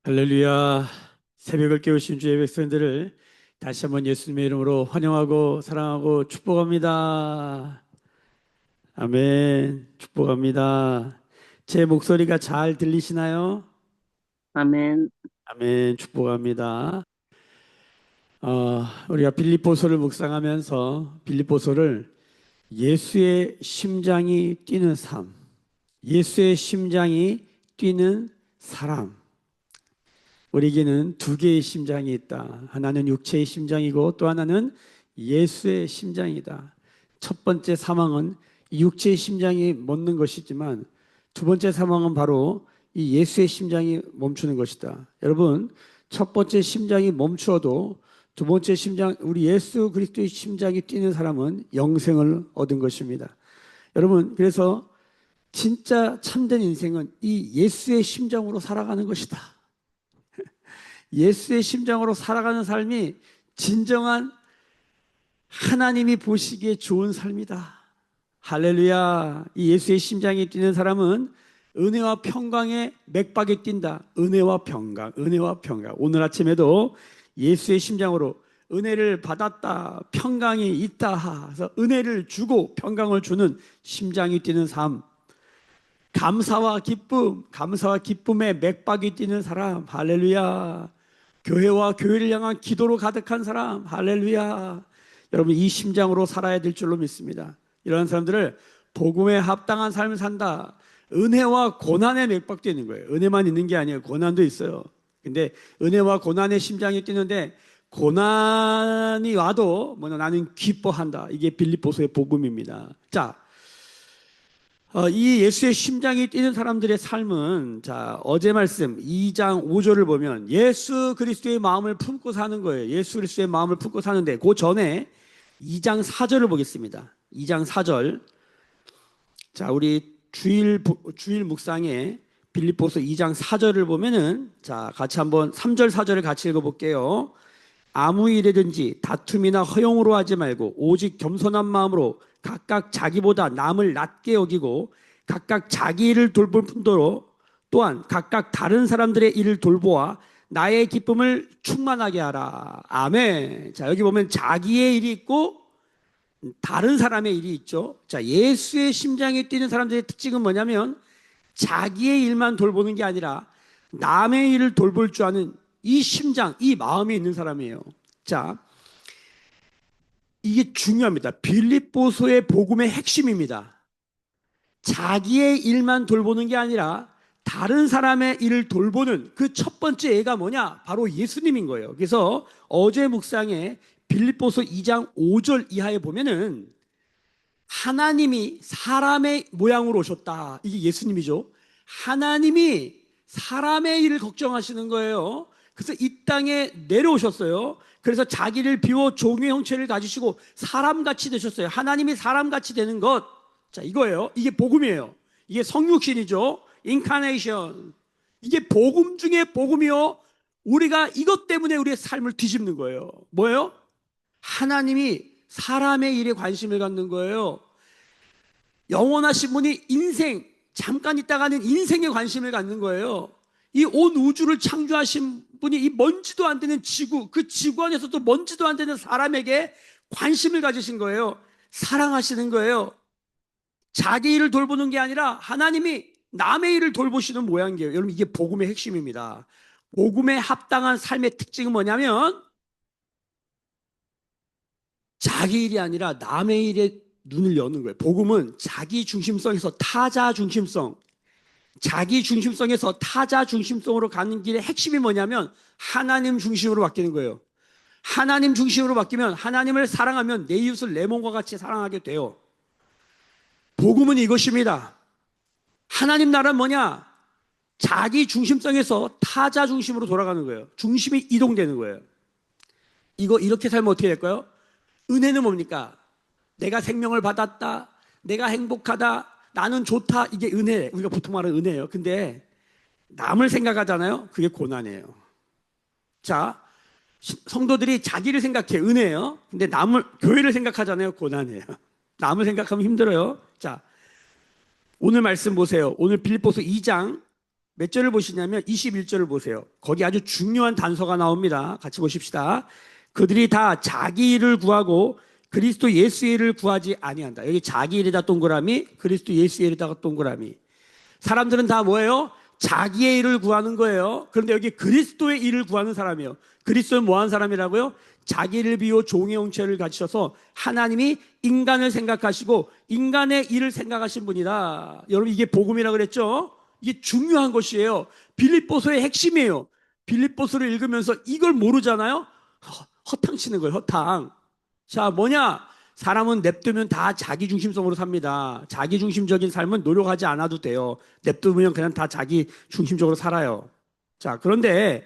할렐루야. 새벽을 깨우신 주의 백성들을 다시 한번 예수님의 이름으로 환영하고 사랑하고 축복합니다. 아멘. 축복합니다. 제 목소리가 잘 들리시나요? 아멘. 아멘. 축복합니다. 우리가 빌립보서를 묵상하면서 빌립보서를 예수의 심장이 뛰는 삶, 예수의 심장이 뛰는 사람, 우리에게는 두 개의 심장이 있다. 하나는 육체의 심장이고 또 하나는 예수의 심장이다. 첫 번째 사망은 이 육체의 심장이 멎는 것이지만 두 번째 사망은 바로 이 예수의 심장이 멈추는 것이다. 여러분, 첫 번째 심장이 멈추어도 두 번째 심장, 우리 예수 그리스도의 심장이 뛰는 사람은 영생을 얻은 것입니다. 여러분, 그래서 진짜 참된 인생은 이 예수의 심장으로 살아가는 것이다. 예수의 심장으로 살아가는 삶이 진정한 하나님이 보시기에 좋은 삶이다. 할렐루야. 이 예수의 심장이 뛰는 사람은 은혜와 평강의 맥박에 뛴다. 은혜와 평강, 은혜와 평강. 오늘 아침에도 예수의 심장으로 은혜를 받았다, 평강이 있다. 그래서 은혜를 주고 평강을 주는 심장이 뛰는 삶. 감사와 기쁨, 감사와 기쁨의 맥박이 뛰는 사람. 할렐루야. 교회와 교회를 향한 기도로 가득한 사람, 할렐루야. 여러분, 이 심장으로 살아야 될 줄로 믿습니다. 이런 사람들을 복음에 합당한 삶을 산다. 은혜와 고난의 맥박도 있는 거예요. 은혜만 있는 게 아니에요. 고난도 있어요. 근데 은혜와 고난의 심장이 뛰는데 고난이 와도 나는 기뻐한다. 이게 빌립보서의 복음입니다. 자, 이 예수의 심장이 뛰는 사람들의 삶은, 자, 어제 말씀 2장 5절을 보면 예수 그리스도의 마음을 품고 사는 거예요. 예수 그리스도의 마음을 품고 사는데 그 전에 2장 4절을 보겠습니다. 2장 4절. 자, 우리 주일 묵상에 빌립보서 2장 4절을 보면은, 자, 같이 한번 3절 4절을 같이 읽어볼게요. 아무 일이든지 다툼이나 허용으로 하지 말고 오직 겸손한 마음으로 각각 자기보다 남을 낮게 여기고 각각 자기 일을 돌볼 뿐더러 또한 각각 다른 사람들의 일을 돌보아 나의 기쁨을 충만하게 하라. 아멘. 자, 여기 보면 자기의 일이 있고 다른 사람의 일이 있죠. 자, 예수의 심장에 뛰는 사람들의 특징은 뭐냐면 자기의 일만 돌보는 게 아니라 남의 일을 돌볼 줄 아는 이 심장, 이 마음이 있는 사람이에요. 자, 이게 중요합니다. 빌립보서의 복음의 핵심입니다. 자기의 일만 돌보는 게 아니라 다른 사람의 일을 돌보는 그 첫 번째 애가 뭐냐? 바로 예수님인 거예요. 그래서 어제 묵상에 빌립보서 2장 5절 이하에 보면은 하나님이 사람의 모양으로 오셨다. 이게 예수님이죠. 하나님이 사람의 일을 걱정하시는 거예요. 그래서 이 땅에 내려오셨어요. 그래서 자기를 비워 종의 형체를 가지시고 사람같이 되셨어요. 하나님이 사람같이 되는 것. 자, 이거예요. 이게 복음이에요. 이게 성육신이죠. 인카네이션. 이게 복음 중에 복음이요. 우리가 이것 때문에 우리의 삶을 뒤집는 거예요. 뭐예요? 하나님이 사람의 일에 관심을 갖는 거예요. 영원하신 분이 인생, 잠깐 있다가는 인생에 관심을 갖는 거예요. 이 온 우주를 창조하신 분이 이 먼지도 안 되는 지구, 그 지구 안에서도 먼지도 안 되는 사람에게 관심을 가지신 거예요. 사랑하시는 거예요. 자기 일을 돌보는 게 아니라 하나님이 남의 일을 돌보시는 모양이에요. 여러분, 이게 복음의 핵심입니다. 복음에 합당한 삶의 특징은 뭐냐면 자기 일이 아니라 남의 일에 눈을 여는 거예요. 복음은 자기 중심성에서 타자 중심성, 자기 중심성에서 타자 중심성으로 가는 길의 핵심이 뭐냐면 하나님 중심으로 바뀌는 거예요. 하나님 중심으로 바뀌면 하나님을 사랑하면 내 이웃을 내 몸과 같이 사랑하게 돼요. 복음은 이것입니다. 하나님 나라는 뭐냐? 자기 중심성에서 타자 중심으로 돌아가는 거예요. 중심이 이동되는 거예요. 이거 이렇게 살면 어떻게 될까요? 은혜는 뭡니까? 내가 생명을 받았다. 내가 행복하다. 나는 좋다. 이게 은혜. 우리가 보통 말하는 은혜예요. 근데 남을 생각하잖아요. 그게 고난이에요. 자, 성도들이 자기를 생각해. 은혜예요. 근데 교회를 생각하잖아요. 고난이에요. 남을 생각하면 힘들어요. 자, 오늘 말씀 보세요. 오늘 빌립보서 2장 몇 절을 보시냐면 21절을 보세요. 거기 아주 중요한 단서가 나옵니다. 같이 보십시다. 그들이 다 자기 일을 구하고 그리스도 예수의 일을 구하지 아니한다. 여기 자기 일에다 동그라미, 그리스도 예수의 일에다가 동그라미. 사람들은 다 뭐예요? 자기의 일을 구하는 거예요. 그런데 여기 그리스도의 일을 구하는 사람이에요. 그리스도는 뭐하는 사람이라고요? 자기를 비워 종의 형체를 갖추셔서 하나님이 인간을 생각하시고 인간의 일을 생각하신 분이다. 여러분 이게 복음이라고 그랬죠? 이게 중요한 것이에요. 빌립보서의 핵심이에요. 빌립보서를 읽으면서 이걸 모르잖아요? 허탕치는 거예요. 허탕. 자, 뭐냐? 사람은 냅두면 다 자기중심성으로 삽니다. 자기중심적인 삶은 노력하지 않아도 돼요. 냅두면 그냥 다 자기중심적으로 살아요. 자, 그런데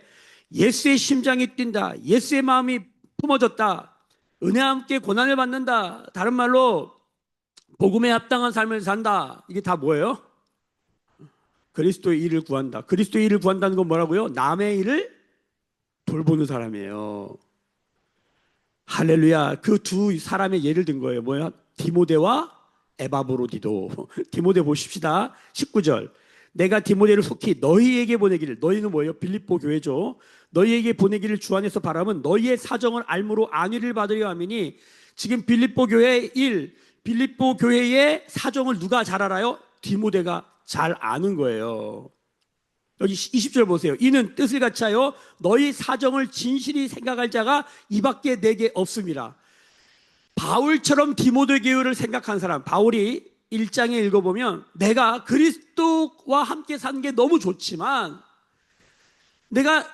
예수의 심장이 뛴다. 예수의 마음이 품어졌다. 은혜와 함께 고난을 받는다. 다른 말로 복음에 합당한 삶을 산다. 이게 다 뭐예요? 그리스도의 일을 구한다. 그리스도의 일을 구한다는 건 뭐라고요? 남의 일을 돌보는 사람이에요. 할렐루야. 그 두 사람의 예를 든 거예요. 뭐야? 디모데와 에바브로디도. 디모데 보십시다. 19절. 내가 디모데를 속히 너희에게 보내기를. 너희는 뭐예요? 빌립보 교회죠. 너희에게 보내기를 주 안에서 바람은 너희의 사정을 알므로 안위를 받으려 함이니 지금 빌립보 교회의 일, 빌립보 교회의 사정을 누가 잘 알아요? 디모데가 잘 아는 거예요. 여기 20절 보세요. 이는 뜻을 같이하여 너희 사정을 진실히 생각할 자가 이밖에 내게 없습니다. 바울처럼 디모데 교회를 생각한 사람, 바울이 1장에 읽어보면 내가 그리스도와 함께 사는 게 너무 좋지만 내가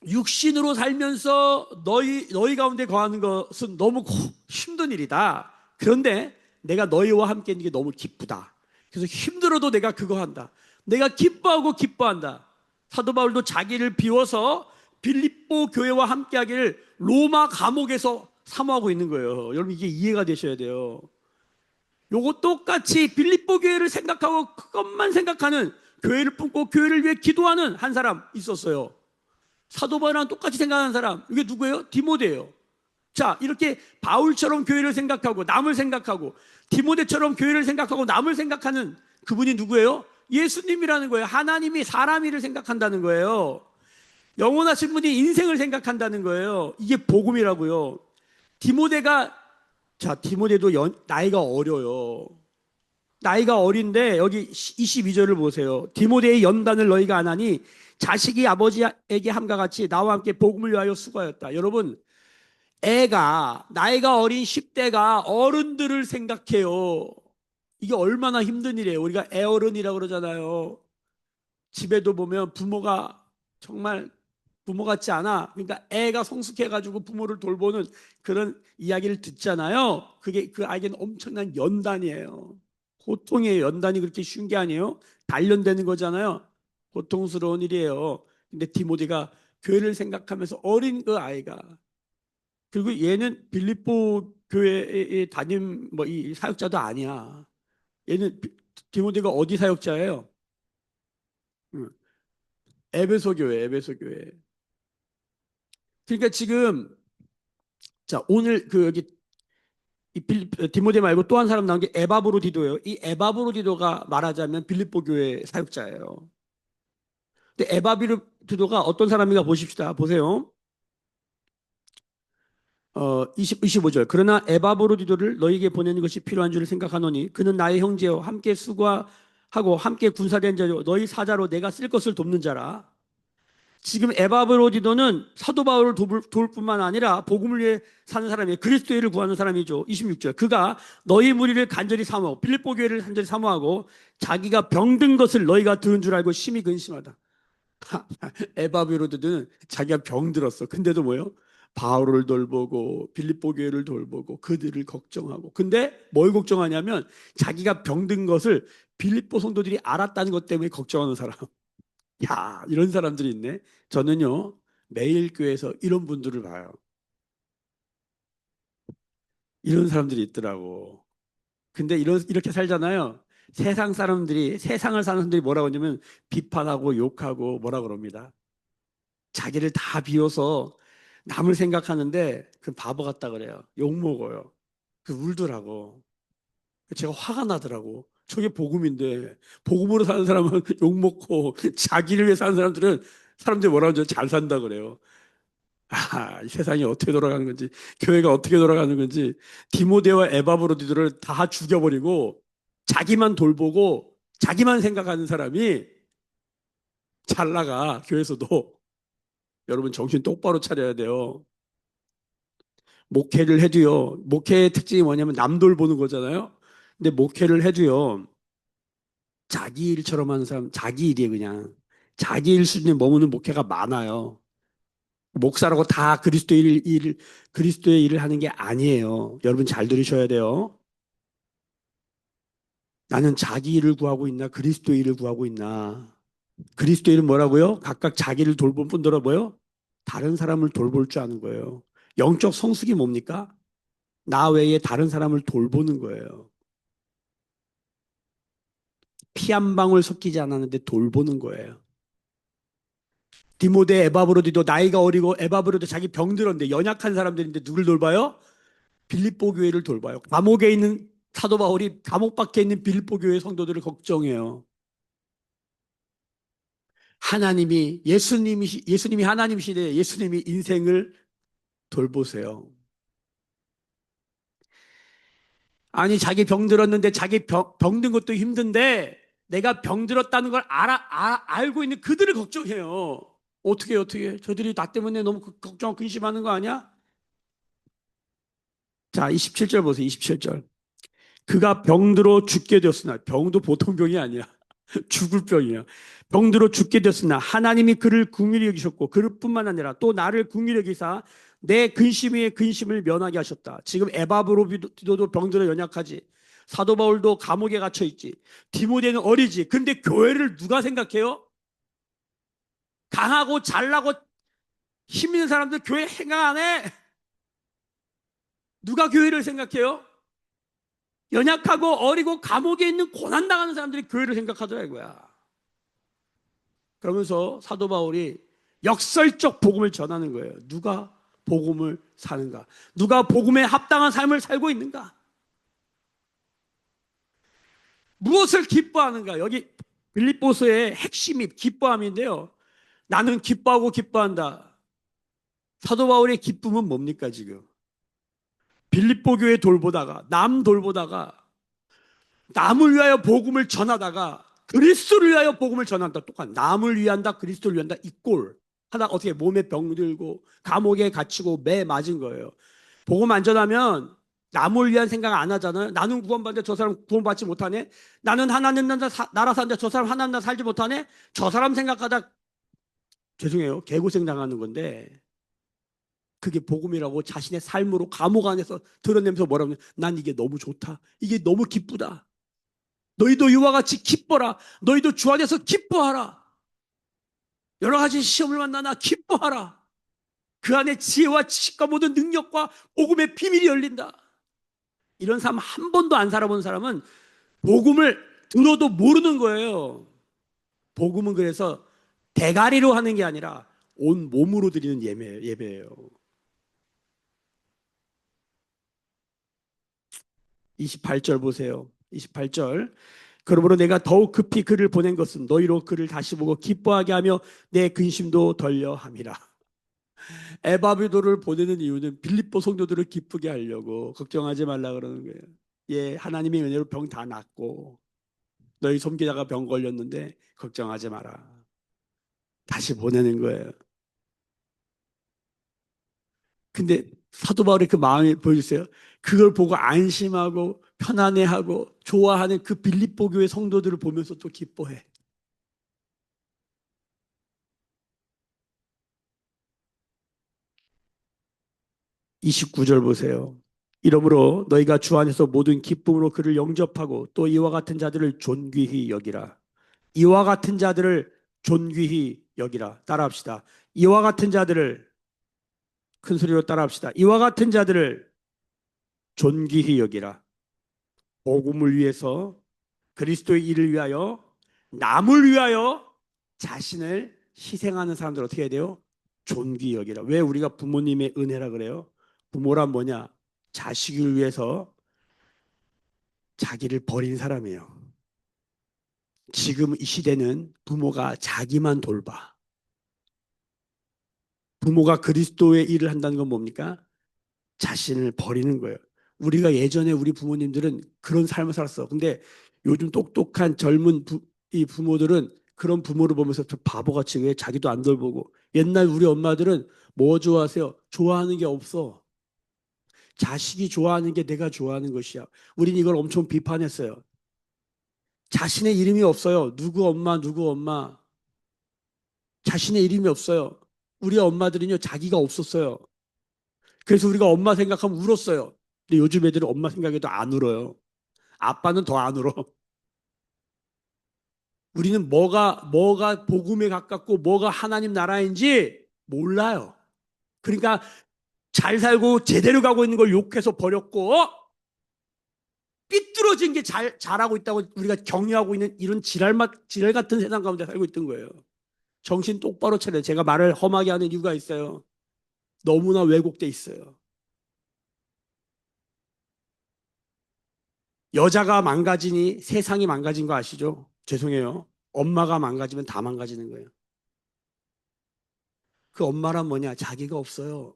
육신으로 살면서 너희 가운데 거하는 것은 너무 힘든 일이다. 그런데 내가 너희와 함께 있는 게 너무 기쁘다. 그래서 힘들어도 내가 그거 한다. 내가 기뻐하고 기뻐한다. 사도 바울도 자기를 비워서 빌립보 교회와 함께 하기를 로마 감옥에서 사모하고 있는 거예요. 여러분 이게 이해가 되셔야 돼요. 요거 똑같이 빌립보 교회를 생각하고 그것만 생각하는, 교회를 품고 교회를 위해 기도하는 한 사람 있었어요. 사도 바울이랑 똑같이 생각하는 사람, 이게 누구예요? 디모데예요. 자, 이렇게 바울처럼 교회를 생각하고 남을 생각하고 디모데처럼 교회를 생각하고 남을 생각하는 그분이 누구예요? 예수님이라는 거예요. 하나님이 사람 일을 생각한다는 거예요. 영원하신 분이 인생을 생각한다는 거예요. 이게 복음이라고요. 디모데도 나이가 어려요. 나이가 어린데 여기 22절을 보세요. 디모데의 연단을 너희가 안 하니 자식이 아버지에게 함과 같이 나와 함께 복음을 위하여 수고하였다. 여러분, 나이가 어린 10대가 어른들을 생각해요. 이게 얼마나 힘든 일이에요. 우리가 애어른이라고 그러잖아요. 집에도 보면 부모가 정말 부모 같지 않아. 그러니까 애가 성숙해가지고 부모를 돌보는 그런 이야기를 듣잖아요. 그게 그 아이에게는 엄청난 연단이에요. 고통이에요. 연단이 그렇게 쉬운 게 아니에요. 단련되는 거잖아요. 고통스러운 일이에요. 근데 디모데가 교회를 생각하면서 어린 그 아이가, 그리고 얘는 빌립보 교회에 담임 이 사역자도 아니야. 얘는 디모데가 어디 사역자예요? 응. 에베소 교회, 에베소 교회. 그러니까 지금 자 오늘 그 여기 디모데 말고 또 한 사람 나온 게 에바브로디도예요. 이 에바브로디도가 말하자면 빌립보 교회 사역자예요. 근데 에바브로디도가 어떤 사람인가 보십시다. 보세요. 25절. 그러나 에바브로디도를 너희에게 보내는 것이 필요한 줄을 생각하노니 그는 나의 형제요 함께 수고하고 함께 군사된 자요 너희 사자로 내가 쓸 것을 돕는 자라. 지금 에바브로디도는 사도 바울을 도울 뿐만 아니라 복음을 위해 사는 사람이에요. 그리스도의 일을 구하는 사람이죠. 26절. 그가 너희 무리를 간절히 사모하고 빌립보 교회를 간절히 사모하고 자기가 병든 것을 너희가 들은 줄 알고 심히 근심하다. 에바브로디도는 자기가 병들었어. 근데도 뭐예요? 바울을 돌보고 빌립보 교회를 돌보고 그들을 걱정하고. 근데 뭘 걱정하냐면 자기가 병든 것을 빌립보 성도들이 알았다는 것 때문에 걱정하는 사람. 야, 이런 사람들이 있네. 저는요, 매일 교회에서 이런 분들을 봐요. 이런 사람들이 있더라고. 근데 이렇게 살잖아요. 세상을 사는 사람들이 뭐라고 하냐면 비판하고 욕하고 뭐라 그럽니다. 자기를 다 비워서 남을 생각하는데 그 바보 같다 그래요. 욕 먹어요. 그 울더라고. 제가 화가 나더라고. 저게 복음인데 복음으로 사는 사람은 욕먹고 자기를 위해 사는 사람들은 사람들이 뭐라고 하죠? 잘 산다 그래요. 이 세상이 어떻게 돌아가는 건지 교회가 어떻게 돌아가는 건지 디모데와 에바브로디들을 다 죽여버리고 자기만 돌보고 자기만 생각하는 사람이 잘 나가 교회에서도. 여러분 정신 똑바로 차려야 돼요. 목회를 해도요. 목회의 특징이 뭐냐면 남 돌보는 거잖아요. 근데 목회를 해도요. 자기 일처럼 하는 사람 자기 일이에요 그냥. 자기 일 수준에 머무는 목회가 많아요. 목사라고 다 그리스도의 일을 하는 게 아니에요. 여러분 잘 들으셔야 돼요. 나는 자기 일을 구하고 있나 그리스도의 일을 구하고 있나. 그리스도의 일은 뭐라고요? 각각 자기를 돌볼 뿐더러 뭐요? 다른 사람을 돌볼 줄 아는 거예요. 영적 성숙이 뭡니까? 나 외에 다른 사람을 돌보는 거예요. 피 한 방울 섞이지 않았는데 돌보는 거예요. 디모데 에바브로디도 나이가 어리고 에바브로도 자기 병들었는데 연약한 사람들인데 누굴 돌봐요? 빌립보 교회를 돌봐요. 감옥에 있는 사도 바울이 감옥 밖에 있는 빌립보 교회 성도들을 걱정해요. 예수님이 하나님이시되 예수님이 인생을 돌보세요. 아니 자기 병들었는데 자기 병든 것도 힘든데 내가 병들었다는 걸 알고 있는 그들을 걱정해요. 어떻게 저들이 나 때문에 너무 걱정하고 근심하는 거 아니야? 자 27절 보세요. 27절. 그가 병들어 죽게 되었으나 병도 보통 병이 아니야. 죽을 병이야. 병들어 죽게 되었으나 하나님이 그를 긍휼히 여기셨고 그뿐만 아니라 또 나를 긍휼히 여기사 내 근심 위에 근심을 면하게 하셨다. 지금 에바브로디도도 병들어 연약하지. 사도 바울도 감옥에 갇혀 있지. 디모데는 어리지. 근데 교회를 누가 생각해요? 강하고 잘나고 힘 있는 사람들 교회 생각 안 해. 누가 교회를 생각해요? 연약하고 어리고 감옥에 있는 고난당하는 사람들이 교회를 생각하더라 이거야. 그러면서 사도 바울이 역설적 복음을 전하는 거예요. 누가 복음을 사는가? 누가 복음에 합당한 삶을 살고 있는가? 무엇을 기뻐하는가? 여기 빌립보서의 핵심이 기뻐함인데요. 나는 기뻐하고 기뻐한다. 사도 바울의 기쁨은 뭡니까 지금? 빌립보 교회 돌보다가 남 돌보다가 남을 위하여 복음을 전하다가 그리스도를 위하여 복음을 전한다. 똑같아. 남을 위한다, 그리스도를 위한다. 이 꼴. 하다 어떻게 몸에 병들고 감옥에 갇히고 매 맞은 거예요. 복음 안 전하면 남을 위한 생각 안 하잖아요. 나는 구원받는데 저 사람 구원받지 못하네. 나는 하나님 나라 사는데 저 사람 하나님 나라 살지 못하네. 저 사람 생각하다 죄송해요. 개고생 당하는 건데 그게 복음이라고 자신의 삶으로 감옥 안에서 드러내면서 뭐라고 하면 난 이게 너무 좋다. 이게 너무 기쁘다. 너희도 이와 같이 기뻐라. 너희도 주 안에서 기뻐하라. 여러 가지 시험을 만나나 기뻐하라. 그 안에 지혜와 지식과 모든 능력과 복음의 비밀이 열린다. 이런 삶 한 번도 안 살아본 사람은 복음을 들어도 모르는 거예요. 복음은 그래서 대가리로 하는 게 아니라 온 몸으로 드리는 예배예요. 28절 보세요. 28절. 그러므로 내가 더욱 급히 그를 보낸 것은 너희로 그를 다시 보고 기뻐하게 하며 내 근심도 덜려 함이라. 에바브도를 보내는 이유는 빌립보 성도들을 기쁘게 하려고 걱정하지 말라 그러는 거예요. 예, 하나님의 은혜로 병 다 낫고 너희 섬기다가 병 걸렸는데 걱정하지 마라. 다시 보내는 거예요. 근데 사도 바울의 그 마음이 보여주세요. 그걸 보고 안심하고 편안해하고 좋아하는 그 빌립보 교회 성도들을 보면서 또 기뻐해. 29절 보세요. 이러므로 너희가 주 안에서 모든 기쁨으로 그를 영접하고 또 이와 같은 자들을 존귀히 여기라. 이와 같은 자들을 존귀히 여기라. 따라합시다. 이와 같은 자들을 큰 소리로 따라합시다. 이와 같은 자들을 존귀히 여기라. 복음을 위해서 그리스도의 일을 위하여 남을 위하여 자신을 희생하는 사람들 어떻게 해야 돼요? 존귀히 여기라. 왜 우리가 부모님의 은혜라 그래요? 부모란 뭐냐? 자식을 위해서 자기를 버린 사람이에요. 지금 이 시대는 부모가 자기만 돌봐. 부모가 그리스도의 일을 한다는 건 뭡니까? 자신을 버리는 거예요. 우리가 예전에 우리 부모님들은 그런 삶을 살았어. 근데 요즘 똑똑한 젊은 이 부모들은 그런 부모를 보면서 저 바보같이 왜 자기도 안 돌보고. 옛날 우리 엄마들은 뭐 좋아하세요? 좋아하는 게 없어. 자식이 좋아하는 게 내가 좋아하는 것이야. 우린 이걸 엄청 비판했어요. 자신의 이름이 없어요. 누구 엄마, 누구 엄마. 자신의 이름이 없어요. 우리 엄마들은요, 자기가 없었어요. 그래서 우리가 엄마 생각하면 울었어요. 근데 요즘 애들은 엄마 생각해도 안 울어요. 아빠는 더 안 울어. 우리는 뭐가 복음에 가깝고 뭐가 하나님 나라인지 몰라요. 그러니까 잘 살고 제대로 가고 있는 걸 욕해서 버렸고, 삐뚤어진 게 잘하고 있다고 우리가 격려하고 있는 이런 지랄 같은 세상 가운데 살고 있던 거예요. 정신 똑바로 차려요. 제가 말을 험하게 하는 이유가 있어요. 너무나 왜곡돼 있어요. 여자가 망가지니 세상이 망가진 거 아시죠? 죄송해요. 엄마가 망가지면 다 망가지는 거예요. 그 엄마란 뭐냐? 자기가 없어요.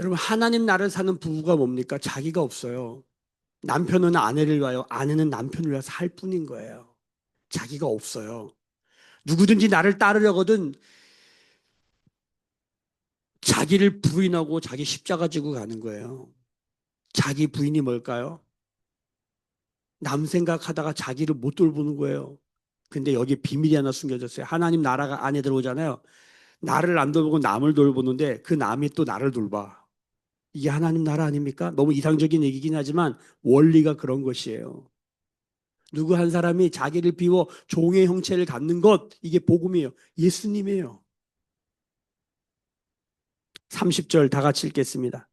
여러분, 하나님 나라를 사는 부부가 뭡니까? 자기가 없어요. 남편은 아내를 위하여, 아내는 남편을 위해서 살 뿐인 거예요. 자기가 없어요. 누구든지 나를 따르려거든 자기를 부인하고 자기 십자가 지고 가는 거예요. 자기 부인이 뭘까요? 남 생각하다가 자기를 못 돌보는 거예요. 근데 여기 비밀이 하나 숨겨졌어요. 하나님 나라가 안에 들어오잖아요. 나를 안 돌보고 남을 돌보는데 그 남이 또 나를 돌봐. 이게 하나님 나라 아닙니까? 너무 이상적인 얘기긴 하지만 원리가 그런 것이에요. 누구 한 사람이 자기를 비워 종의 형체를 갖는 것, 이게 복음이에요. 예수님이에요. 30절 다 같이 읽겠습니다.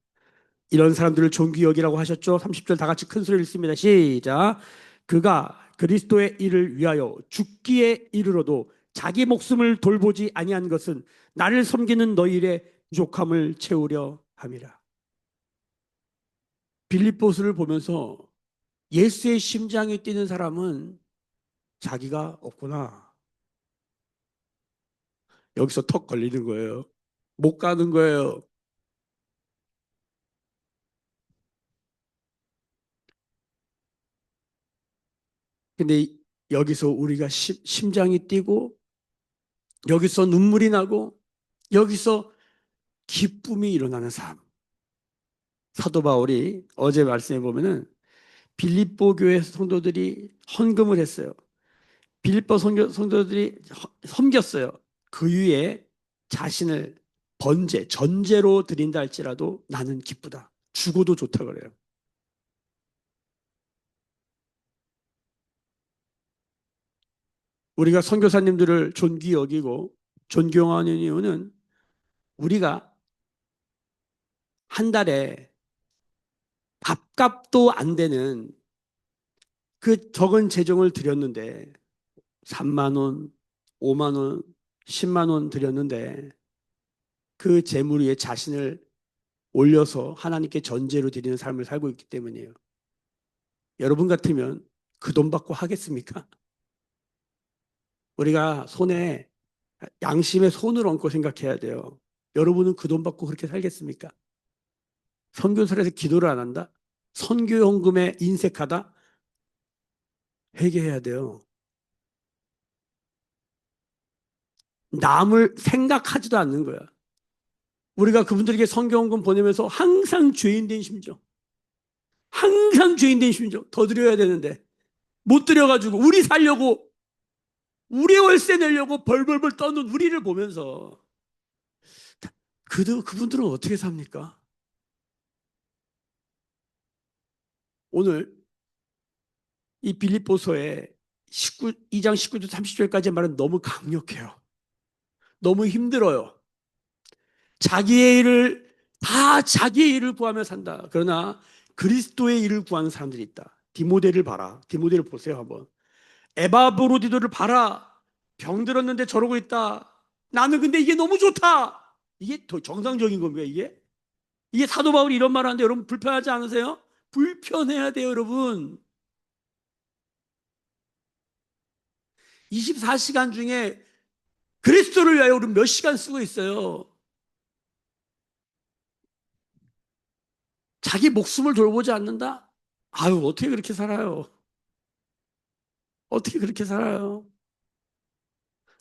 이런 사람들을 존귀 여기라고 하셨죠? 30절 다 같이 큰 소리를 읽습니다. 시작. 그가 그리스도의 일을 위하여 죽기에 이르러도 자기 목숨을 돌보지 아니한 것은 나를 섬기는 너희의 부족함을 채우려 함이라. 빌립보스를 보면서 예수의 심장이 뛰는 사람은 자기가 없구나. 여기서 턱 걸리는 거예요. 못 가는 거예요. 근데 여기서 우리가 심장이 뛰고 여기서 눈물이 나고 여기서 기쁨이 일어나는 삶. 사도 바울이 어제 말씀해 보면은 빌립보 교회 성도들이 헌금을 했어요. 빌립보 성도들이 섬겼어요. 그 위에 자신을 전제로 드린다 할지라도 나는 기쁘다. 죽어도 좋다 그래요. 우리가 선교사님들을 존귀 여기고 존경하는 이유는 우리가 한 달에 밥값도 안 되는 그 적은 재정을 드렸는데 3만 원, 5만 원, 10만 원 드렸는데 그 재물 위에 자신을 올려서 하나님께 전제로 드리는 삶을 살고 있기 때문이에요. 여러분 같으면 그 돈 받고 하겠습니까? 우리가 손에 양심의 손을 얹고 생각해야 돼요. 여러분은 그 돈 받고 그렇게 살겠습니까? 선교사에서 기도를 안 한다? 선교연금에 인색하다? 회개해야 돼요. 남을 생각하지도 않는 거야. 우리가 그분들에게 선교연금 보내면서 항상 죄인 된 심정, 항상 죄인 된 심정 더 드려야 되는데 못 드려가지고 우리 살려고 우리 월세 내려고 벌벌벌 떠는 우리를 보면서 그분들은 어떻게 삽니까? 오늘 이 빌립보서의 2장 19절 30절까지의 말은 너무 강력해요. 너무 힘들어요. 자기의 일을 구하며 산다. 그러나 그리스도의 일을 구하는 사람들이 있다. 디모데를 봐라. 디모데를 보세요 한번. 에바브로디도를 봐라. 병들었는데 저러고 있다. 나는 근데 이게 너무 좋다. 이게 더 정상적인 겁니까 이게? 이게 사도 바울이 이런 말 하는데 여러분 불편하지 않으세요? 불편해야 돼요 여러분. 24시간 중에 그리스도를 위하여 우리 몇 시간 쓰고 있어요? 자기 목숨을 돌보지 않는다? 아유, 어떻게 그렇게 살아요? 어떻게 그렇게 살아요?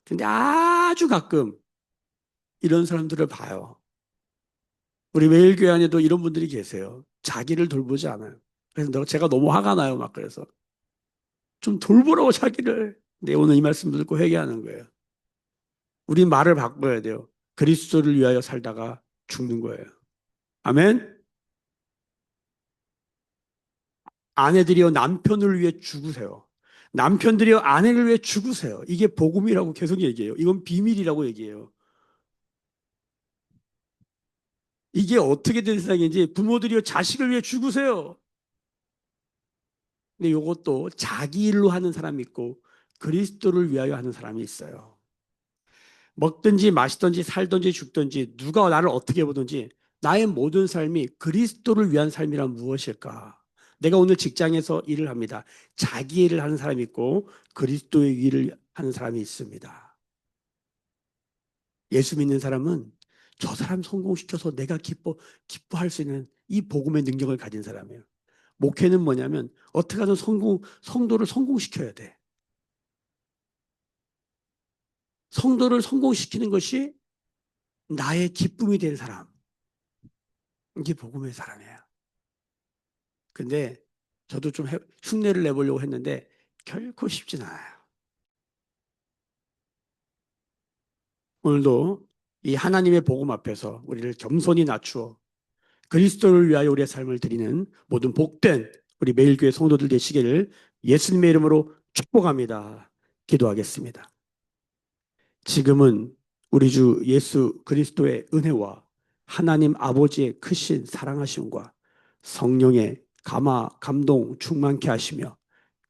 근데 아주 가끔 이런 사람들을 봐요. 우리 매일교회 안에도 이런 분들이 계세요. 자기를 돌보지 않아요. 그래서 제가 너무 화가 나요. 막 그래서 좀 돌보라고 자기를. 근데 오늘 이 말씀 듣고 회개하는 거예요. 우리 말을 바꿔야 돼요. 그리스도를 위하여 살다가 죽는 거예요. 아멘. 아내들이여 남편을 위해 죽으세요. 남편들이여 아내를 위해 죽으세요. 이게 복음이라고 계속 얘기해요. 이건 비밀이라고 얘기해요. 이게 어떻게 된 세상인지 부모들이여 자식을 위해 죽으세요. 근데 이것도 자기 일로 하는 사람이 있고 그리스도를 위하여 하는 사람이 있어요. 먹든지 마시든지 살든지 죽든지 누가 나를 어떻게 보든지 나의 모든 삶이 그리스도를 위한 삶이란 무엇일까? 내가 오늘 직장에서 일을 합니다. 자기 일을 하는 사람이 있고 그리스도의 일을 하는 사람이 있습니다. 예수 믿는 사람은 저 사람 성공시켜서 내가 기뻐할 수 있는 이 복음의 능력을 가진 사람이에요. 목회는 뭐냐면 어떻게 하든 성도를 성공시켜야 돼. 성도를 성공시키는 것이 나의 기쁨이 된 사람. 이게 복음의 사람이에요. 근데 저도 좀 흉내를 내보려고 했는데 결코 쉽진 않아요. 오늘도 이 하나님의 복음 앞에서 우리를 겸손히 낮추어 그리스도를 위하여 우리의 삶을 드리는 모든 복된 우리 매일교회 성도들 되시기를 예수님의 이름으로 축복합니다. 기도하겠습니다. 지금은 우리 주 예수 그리스도의 은혜와 하나님 아버지의 크신 사랑하심과 성령의 감화, 감동 충만케 하시며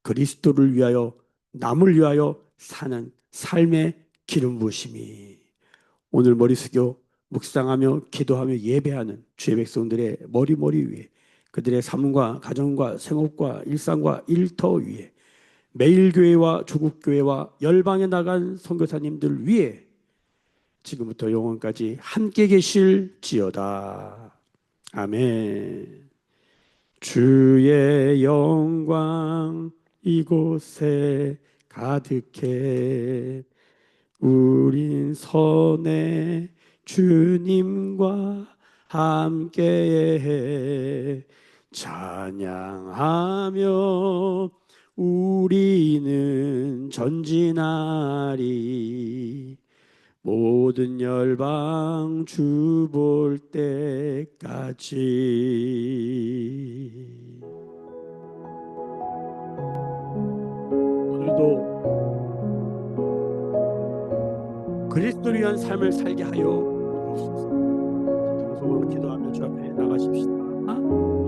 그리스도를 위하여 남을 위하여 사는 삶의 기름 부으심이 오늘 머리 숙여 묵상하며 기도하며 예배하는 주의 백성들의 머리 위에 그들의 삶과 가정과 생업과 일상과 일터 위에 매일교회와 조국교회와 열방에 나간 선교사님들 위에 지금부터 영원까지 함께 계실지어다. 아멘. 주의 영광 이곳에 가득해 우린 선의 주님과 함께해 찬양하며 우리는 전진하리 모든 열방 주 볼 때까지. 오늘도 그리스도를 위한 삶을 살게 하여 주옵소서. 동성으로 기도하며 주 앞에 나가십시다.